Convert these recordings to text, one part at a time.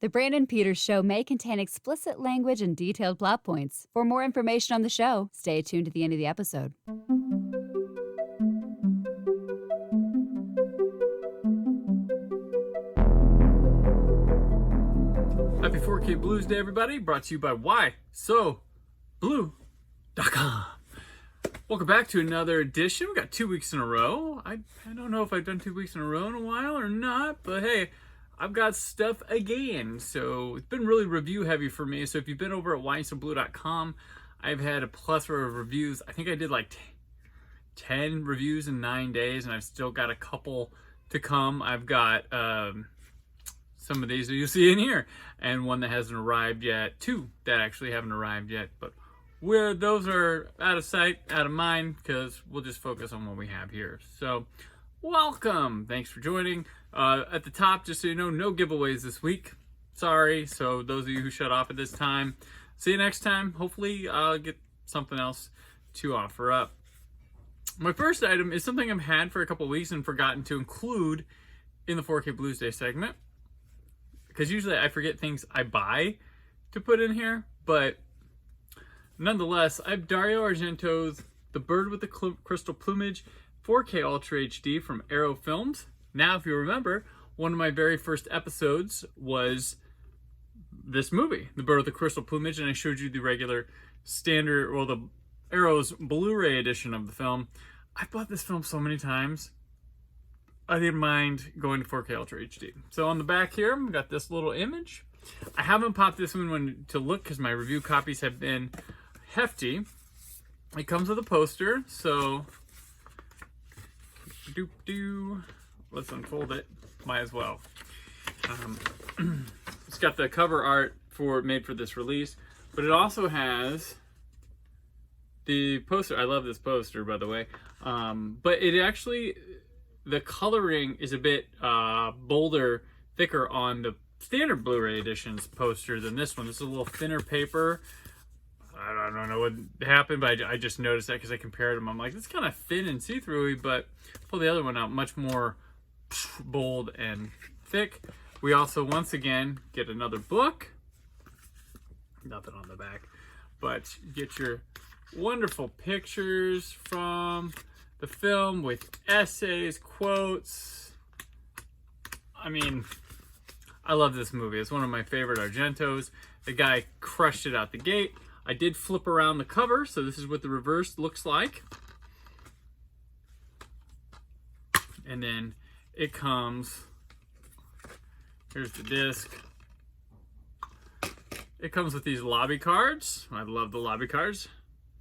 The Brandon Peters Show may contain explicit language and detailed plot points. For more information on the show, stay tuned to the end of the episode. Happy 4K Blues Day, everybody. Brought to you by WhySoBlue.com. Welcome back to another edition. We got 2 weeks in a row. I don't know if I've done 2 weeks in a row in a while or not, but hey, I've got stuff again. So it's been really review heavy for me. So if you've been over at WhySoBlue.com, I've had a plethora of reviews. I think I did like 10 reviews in 9 days, and I've still got a couple to come. I've got some of these that you'll see in here, and one that hasn't arrived yet, 2 that actually haven't arrived yet, but where those are out of sight, out of mind, because we'll just focus on what we have here. So welcome, thanks for joining. At the top, just so you know, no giveaways this week, sorry. So those of you who shut off at this time, see you next time. Hopefully I'll get something else to offer up. My first item is something I've had for a couple weeks and forgotten to include in the 4K Blues Day segment, because usually I forget things I buy to put in here, but nonetheless, I have Dario Argento's The Bird with the Crystal Plumage 4K Ultra HD from Arrow Films. Now, if you remember, one of my very first episodes was this movie, The Bird with the Crystal Plumage, and I showed you the regular standard, well, the Arrow's Blu-ray edition of the film. I bought this film so many times, I didn't mind going to 4K Ultra HD. So on the back here, we've got this little image. I haven't popped this one to look because my review copies have been hefty. It comes with a poster, so let's unfold it. Might as well. It's got the cover art made for this release, but it also has the poster. I love this poster, by the way. But it actually, the coloring is a bit bolder, thicker on the standard Blu-ray edition's poster than this one. This is a little thinner paper. I don't know what happened, but I just noticed that because I compared them. I'm like, it's kind of thin and see-through, but pull the other one out, much more bold and thick. We also, once again, get another book. Nothing on the back, but get your wonderful pictures from the film with essays, quotes. I mean, I love this movie. It's one of my favorite Argentos. The guy crushed it out the gate. I did flip around the cover, so this is what the reverse looks like. And then it comes, here's the disc. It comes with these lobby cards. I love the lobby cards,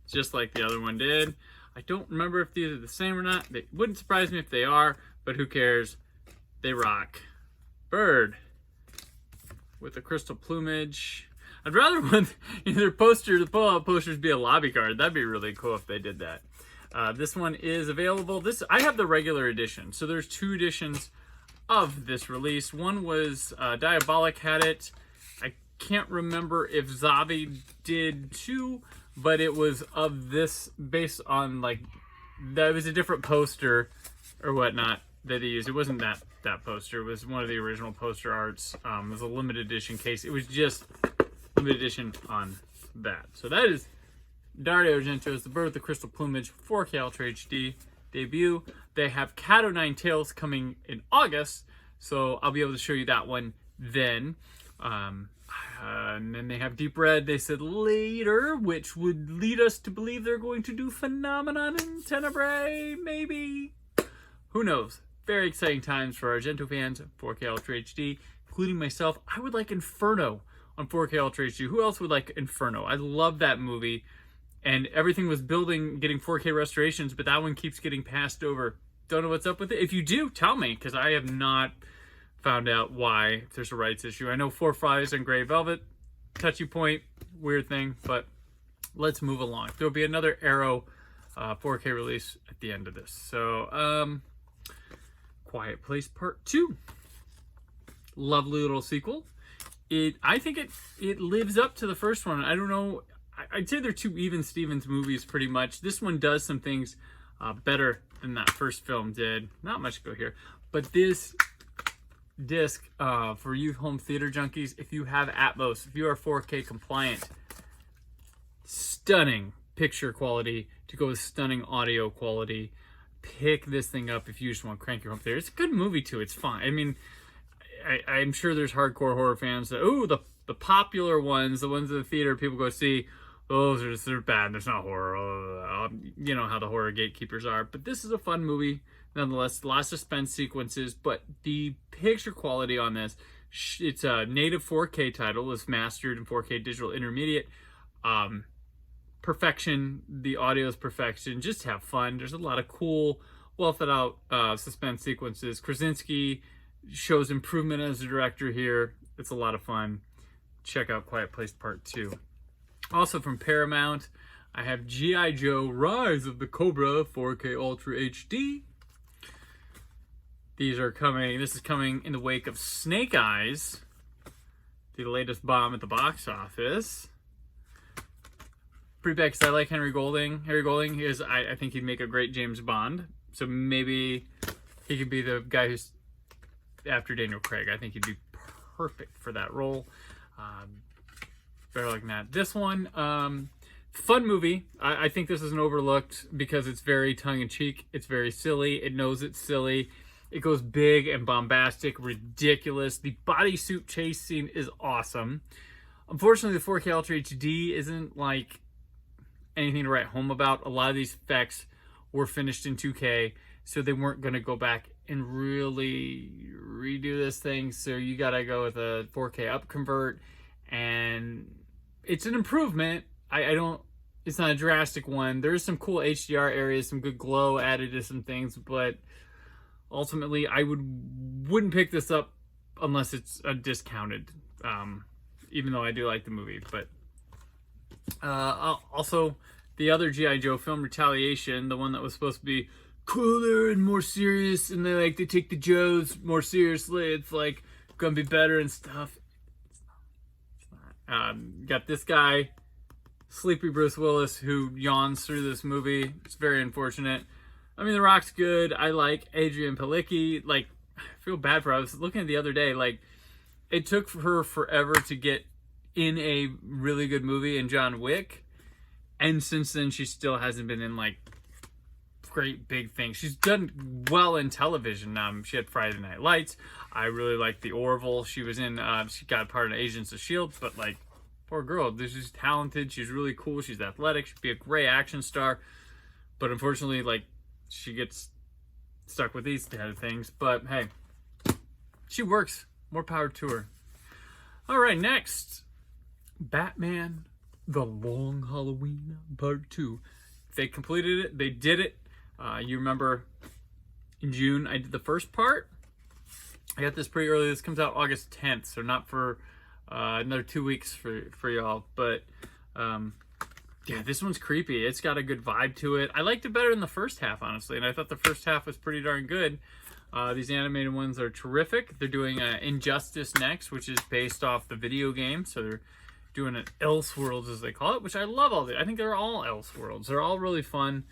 just like the other one did. I don't remember if these are the same or not. It wouldn't surprise me if they are, but who cares? They rock. Bird with the crystal plumage. I'd rather want either poster, the pull-out posters be a lobby card. That'd be really cool if they did that. This one is available. I have the regular edition. So there's 2 editions of this release. One was Diabolic had it. I can't remember if Zavi did too, but it was of this based on like, that was a different poster or whatnot that he used. It wasn't that poster. It was one of the original poster arts. It was a limited edition case. It was just limited edition on that. So that is Dario Argento's The Bird with the Crystal Plumage 4K Ultra HD debut. They have Cat O' Nine Tails coming in August, so I'll be able to show you that one then. And then they have Deep Red, they said later, which would lead us to believe they're going to do Phenomenon in Tenebrae, maybe. Who knows? Very exciting times for Argento fans, 4K Ultra HD, including myself. I would like Inferno on 4K Ultra HD. Who else would like Inferno? I love that movie. And everything was building, getting 4K restorations, but that one keeps getting passed over. Don't know what's up with it. If you do, tell me, because I have not found out why, if there's a rights issue. I know 4 Flies and Gray Velvet, touchy point, weird thing, but let's move along. There'll be another Arrow 4K release at the end of this. So, Quiet Place Part 2. Lovely little sequel. I think it lives up to the first one. I don't know. I'd say they're 2 even Stevens movies pretty much. This one does some things better than that first film did. Not much to go here. But this disc for you home theater junkies. If you have Atmos, if you are 4K compliant, stunning picture quality to go with stunning audio quality. Pick this thing up if you just want to crank your home theater. It's a good movie too. It's fun. I mean, I'm sure there's hardcore horror fans that, the popular ones, the ones in the theater people go see, they're bad. There's not horror. You know how the horror gatekeepers are. But this is a fun movie nonetheless. Lots of suspense sequences, but the picture quality on this, it's a native 4K title. It's mastered in 4K digital intermediate. Perfection. The audio is perfection. Just have fun. There's a lot of cool, well thought out suspense sequences. Krasinski shows improvement as a director here. It's a lot of fun. Check out Quiet Place Part 2. Also from Paramount, I have G.I. Joe Rise of the Cobra 4K Ultra HD. These are coming. This is coming in the wake of Snake Eyes, the latest bomb at the box office. Pretty bad because I like Henry Golding. Henry Golding is, I think he'd make a great James Bond. So maybe he could be the guy who's after Daniel Craig. I think he'd be perfect for that role. Better looking at this one. Fun movie. I think this is an overlooked because it's very tongue-in-cheek. It's very silly. It knows it's silly. It goes big and bombastic, ridiculous. The bodysuit chase scene is awesome. Unfortunately, the 4K Ultra HD isn't like anything to write home about. A lot of these effects were finished in 2K, so they weren't going to go back and really redo this thing. So you got to go with a 4K upconvert, and it's an improvement. It's not a drastic one. There's some cool HDR areas, some good glow added to some things, but ultimately I wouldn't pick this up unless it's a discounted, even though I do like the movie. But also the other G.I. Joe film, Retaliation, the one that was supposed to be cooler and more serious, and they take the Joes more seriously. It's like gonna be better and stuff. It's not. Got this guy, sleepy Bruce Willis, who yawns through this movie. It's very unfortunate. I mean, The Rock's good. I like Adrian Palicki. Like, I feel bad for her. I was looking at the other day. Like, it took her forever to get in a really good movie in John Wick, and since then she still hasn't been in like great big things. She's done well in television. She had Friday Night Lights. I really liked The Orville she was in. She got part of Agents of S.H.I.E.L.D., but like, poor girl. She's talented. She's really cool. She's athletic. She'd be a great action star. But unfortunately, like, she gets stuck with these kind of things. But hey, she works. More power to her. All right, next, Batman: The Long Halloween Part 2. They completed it. They did it. You remember in June I did the first part. I got this pretty early. This comes out August 10th, so not for another 2 weeks for y'all. But yeah, this one's creepy. It's got a good vibe to it. I liked it better than the first half, honestly, and I thought the first half was pretty darn good. These animated ones are terrific. They're doing Injustice next, which is based off the video game, so they're doing an Elseworlds, as they call it, which I love all the. I think they're all Elseworlds. They're all really fun.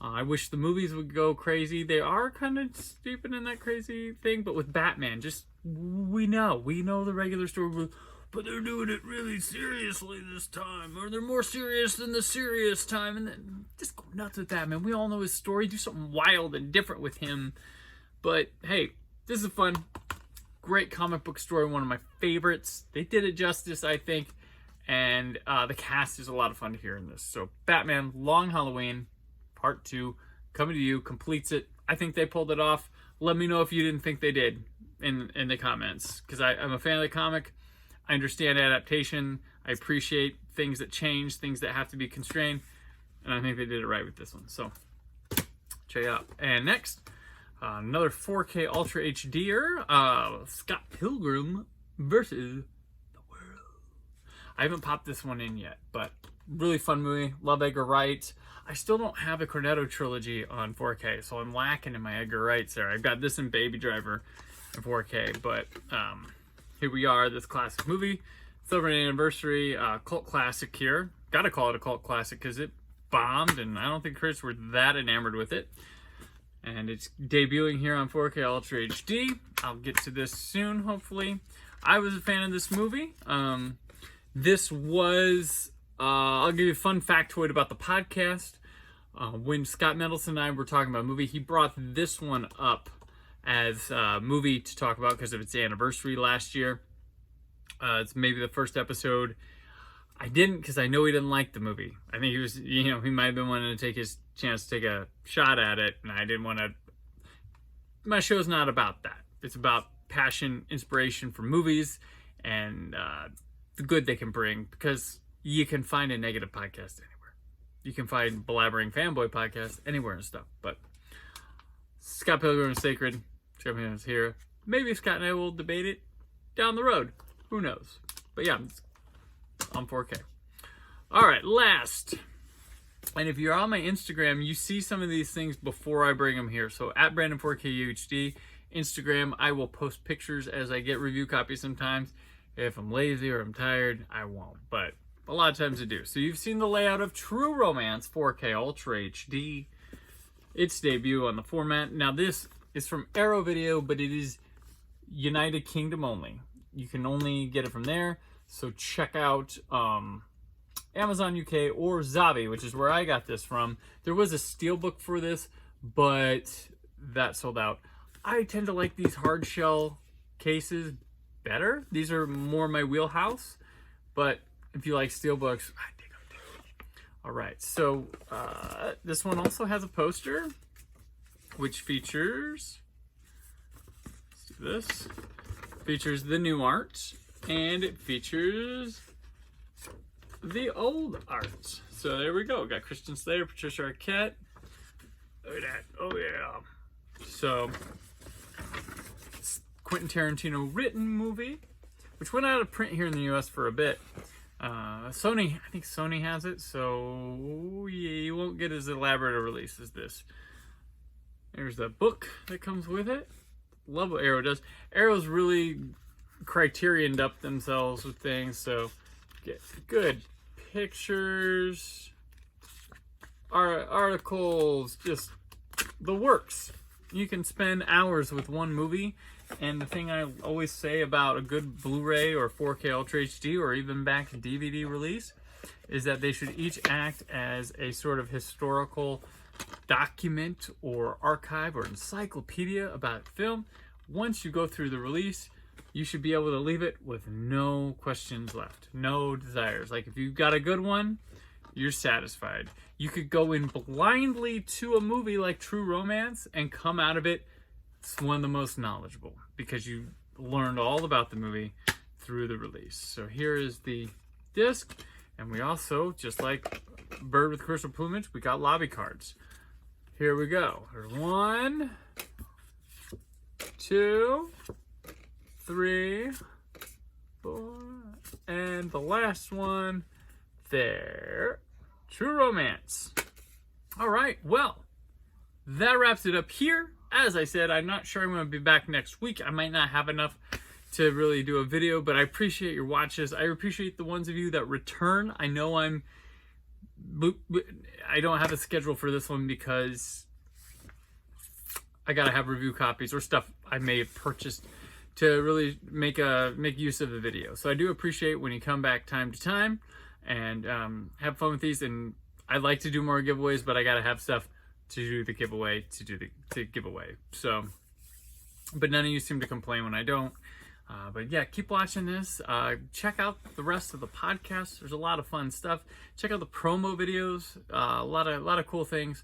I wish the movies would go crazy. They are kind of stupid in that crazy thing, but with Batman, just we know the regular story, but they're doing it really seriously this time, or they're more serious than the serious time, and then just go nuts with Batman. We all know his story. Do something wild and different with him. But hey, this is a fun, great comic book story. One of my favorites. They did it justice, I think. And the cast is a lot of fun to hear in this. So Batman: Long Halloween Part 2 coming to you, completes it. I think they pulled it off. Let me know if you didn't think they did in the comments, because I'm a fan of the comic. I understand adaptation. I appreciate things that change, things that have to be constrained, and I think they did it right with this one. So check it out. And next, another 4K Ultra HDer, Scott Pilgrim versus the World. I haven't popped this one in yet, but really fun movie. Love Edgar Wright. I still don't have a Cornetto trilogy on 4K, so I'm lacking in my Edgar Wrights there. I've got this in Baby Driver in 4K, but here we are, this classic movie. Silver anniversary, cult classic here. Gotta call it a cult classic because it bombed, and I don't think critics were that enamored with it. and it's debuting here on 4K Ultra HD. I'll get to this soon, hopefully. I was a fan of this movie. This was, I'll give you a fun factoid about the podcast. When Scott Mendelson and I were talking about a movie, he brought this one up as a movie to talk about because of its anniversary last year. It's maybe the first episode. I didn't, because I know he didn't like the movie. I think he was, he might have been wanting to take his chance to take a shot at it, and I didn't want to. My show's not about that. It's about passion, inspiration for movies, and the good they can bring, because you can find a negative podcast anywhere. You can find blabbering fanboy podcasts anywhere and stuff. But Scott Pilgrim is sacred. Scott Pilgrim is here. Maybe Scott and I will debate it down the road. Who knows? But yeah, on 4K. All right, last. And if you're on my Instagram, you see some of these things before I bring them here. So at Brandon4KUHD, Instagram, I will post pictures as I get review copies sometimes. If I'm lazy or I'm tired, I won't. But a lot of times I do. So you've seen the layout of True Romance 4K Ultra HD. Its debut on the format. Now this is from Arrow Video, but it is United Kingdom only. You can only get it from there. So check out Amazon UK or Zavi, which is where I got this from. There was a steelbook for this, but that sold out. I tend to like these hard shell cases better. These are more my wheelhouse, but if you like steelbooks, I dig them too. All right, so this one also has a poster, which features, let's do this, features the new art, and it features the old art. So there we go. Got Christian Slater, Patricia Arquette. Look at that. Oh yeah. So Quentin Tarantino written movie, which went out of print here in the US for a bit. Sony, I think Sony has it, so yeah, you won't get as elaborate a release as this. There's the book that comes with it. Love what Arrow does. Arrow's really criterioned up themselves with things, so get good pictures, articles, just the works. You can spend hours with one movie, and the thing I always say about a good Blu-ray or 4K Ultra HD or even back DVD release is that they should each act as a sort of historical document or archive or encyclopedia about film. Once you go through the release, you should be able to leave it with no questions left, no desires. Like if you've got a good one, you're satisfied. You could go in blindly to a movie like True Romance and come out of it one of the most knowledgeable because you learned all about the movie through the release. So here is the disc, and we also, just like Bird with Crystal Plumage, we got lobby cards. Here we go. There's 1, 2, 3, 4, and the last one there. True Romance. All right, well, that wraps it up here. As I said, I'm not sure I'm going to be back next week. I might not have enough to really do a video, but I appreciate your watches. I appreciate the ones of you that return. I know I don't have a schedule for this one because I got to have review copies or stuff I may have purchased to really make use of the video. So I do appreciate when you come back time to time and have fun with these. And I'd like to do more giveaways, but I got to have stuff to do the giveaway, to give away. So, but none of you seem to complain when I don't. But yeah, keep watching this. Check out the rest of the podcast. There's a lot of fun stuff. Check out the promo videos. A lot of cool things.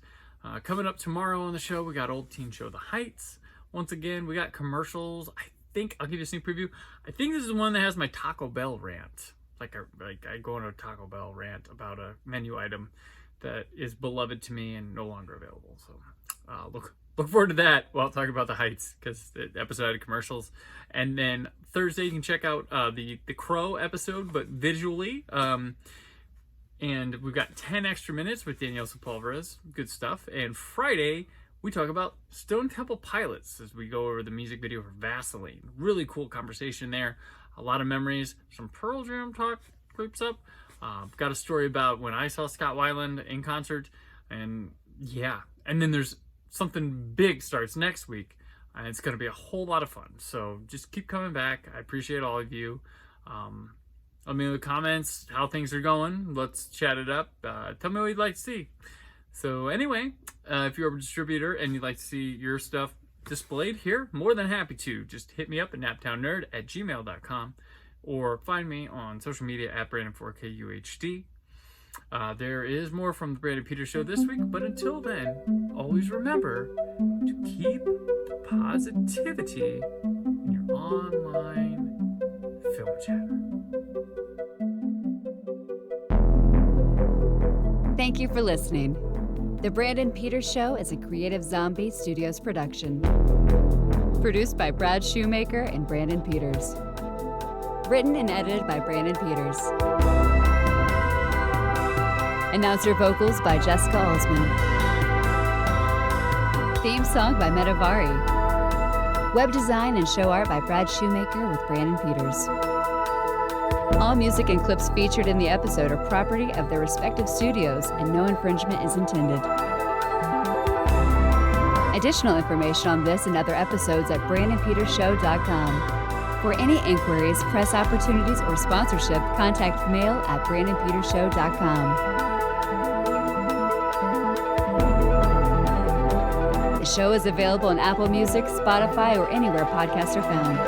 Coming up tomorrow on the show, we got Old Teen Show The Heights. Once again, we got commercials. I think I'll give you a sneak preview. I think this is the one that has my Taco Bell rant. Like I go on a Taco Bell rant about a menu item that is beloved to me and no longer available. So look forward to that. Well, I'll talk about The Heights because the episode had commercials. And then Thursday you can check out the Crow episode, but visually. And we've got 10 extra minutes with Danielle Sepulveda's. Good stuff. And Friday we talk about Stone Temple Pilots as we go over the music video for Vaseline. Really cool conversation there. A lot of memories. Some Pearl Jam talk creeps up. Got a story about when I saw Scott Weiland in concert, and yeah, and then there's something big starts next week, and it's going to be a whole lot of fun. So just keep coming back. I appreciate all of you. Let me know in the comments how things are going. Let's chat it up. Tell me what you'd like to see. So anyway, if you're a distributor and you'd like to see your stuff displayed here, more than happy to. Just hit me up at naptownnerd@gmail.com or find me on social media at Brandon4KUHD. There is more from the Brandon Peters Show this week, but until then, always remember to keep the positivity in your online film chatter. Thank you for listening. The Brandon Peters Show is a Creative Zombie Studios production. Produced by Brad Shoemaker and Brandon Peters. Written and edited by Brandon Peters. Announcer vocals by Jessica Alsman. Theme song by Metavari. Web design and show art by Brad Shoemaker with Brandon Peters. All music and clips featured in the episode are property of their respective studios, and no infringement is intended. Additional information on this and other episodes at BrandonPetersShow.com. For any inquiries, press opportunities, or sponsorship, contact mail at BrandonPetersShow.com. The show is available on Apple Music, Spotify, or anywhere podcasts are found.